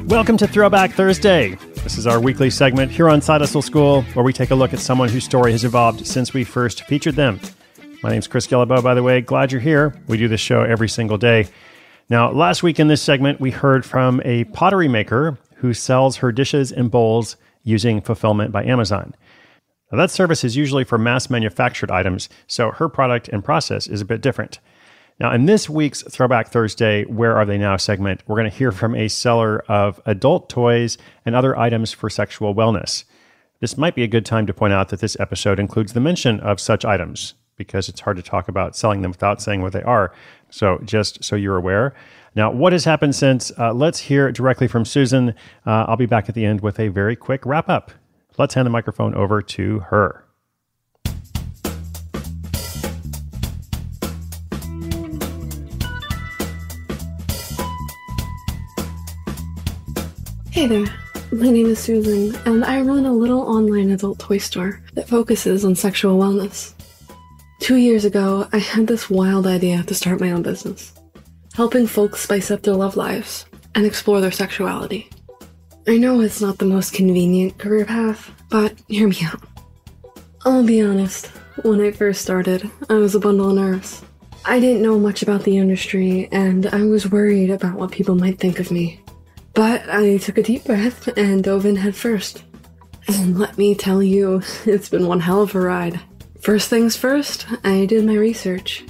Welcome to Throwback Thursday. This is our weekly segment here on Side Hustle School, where we take a look at someone whose story has evolved since we first featured them. My name's Chris Gillibo, by the way. Glad you're here. We do this show every single day. Now, last week in this segment, we heard from a pottery maker who sells her dishes and bowls using fulfillment by Amazon. Now, that service is usually for mass manufactured items, so her product and process is a bit different. Now, in this week's Throwback Thursday, Where Are They Now segment, we're going to hear from a seller of adult toys and other items for sexual wellness. This might be a good time to point out that this episode includes the mention of such items, because it's hard to talk about selling them without saying what they are. So just so you're aware. Now, what has happened since? Let's hear directly from Susan. I'll be back at the end with a very quick wrap up. Let's hand the microphone over to her. Hey there, my name is Susan, and I run a little online adult toy store that focuses on sexual wellness. 2 years ago, I had this wild idea to start my own business, helping folks spice up their love lives and explore their sexuality. I know it's not the most convenient career path, but hear me out. I'll be honest, when I first started, I was a bundle of nerves. I didn't know much about the industry, and I was worried about what people might think of me. But I took a deep breath and dove in head first. And let me tell you, it's been one hell of a ride. First things first, I did my research.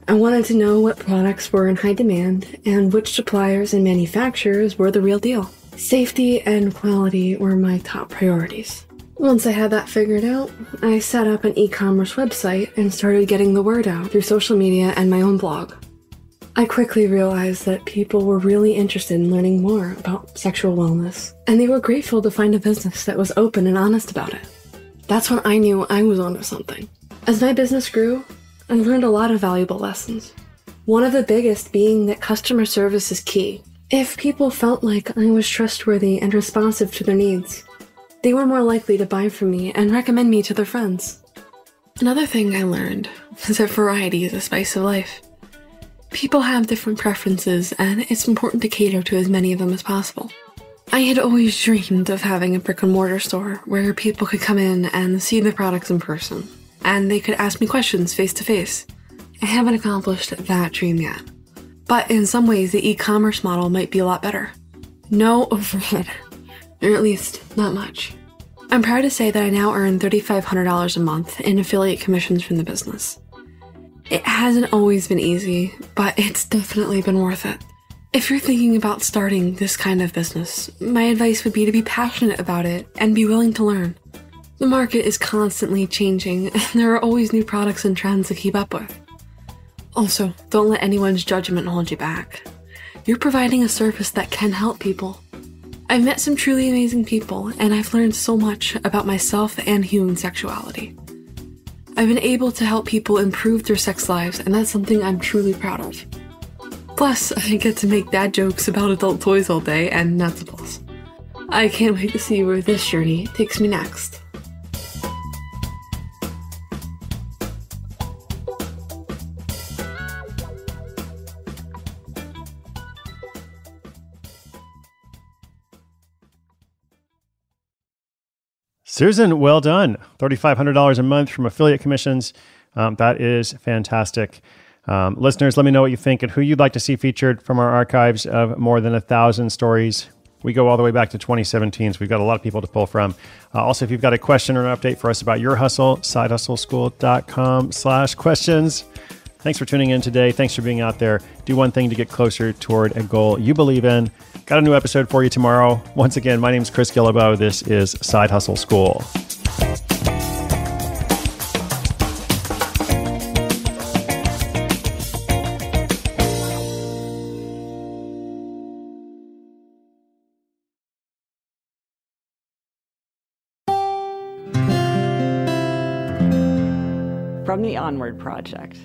I wanted to know what products were in high demand and which suppliers and manufacturers were the real deal. Safety and quality were my top priorities. Once I had that figured out, I set up an e-commerce website and started getting the word out through social media and my own blog. I quickly realized that people were really interested in learning more about sexual wellness, and they were grateful to find a business that was open and honest about it. That's when I knew I was onto something. As my business grew, I learned a lot of valuable lessons. One of the biggest being that customer service is key. If people felt like I was trustworthy and responsive to their needs, they were more likely to buy from me and recommend me to their friends. Another thing I learned is that variety is the spice of life. People have different preferences, and it's important to cater to as many of them as possible. I had always dreamed of having a brick-and-mortar store where people could come in and see the products in person, and they could ask me questions face-to-face. I haven't accomplished that dream yet, but in some ways the e-commerce model might be a lot better. No overhead, or at least not much. I'm proud to say that I now earn $3,500 a month in affiliate commissions from the business. It hasn't always been easy, but it's definitely been worth it. If you're thinking about starting this kind of business, my advice would be to be passionate about it and be willing to learn. The market is constantly changing, and there are always new products and trends to keep up with. Also, don't let anyone's judgment hold you back. You're providing a service that can help people. I've met some truly amazing people, and I've learned so much about myself and human sexuality. I've been able to help people improve their sex lives, and that's something I'm truly proud of. Plus, I get to make dad jokes about adult toys all day, and that's a plus. I can't wait to see where this journey takes me next. Susan, well done. $3,500 a month from affiliate commissions. That is fantastic. Listeners, let me know what you think and who you'd like to see featured from our archives of more than 1,000 stories. We go all the way back to 2017, so we've got a lot of people to pull from. Also, if you've got a question or an update for us about your hustle, sidehustleschool.com/questions. Thanks for tuning in today. Thanks for being out there. Do one thing to get closer toward a goal you believe in. Got a new episode for you tomorrow. Once again, my name is Chris Gillibo. This is Side Hustle School. From the Onward Project.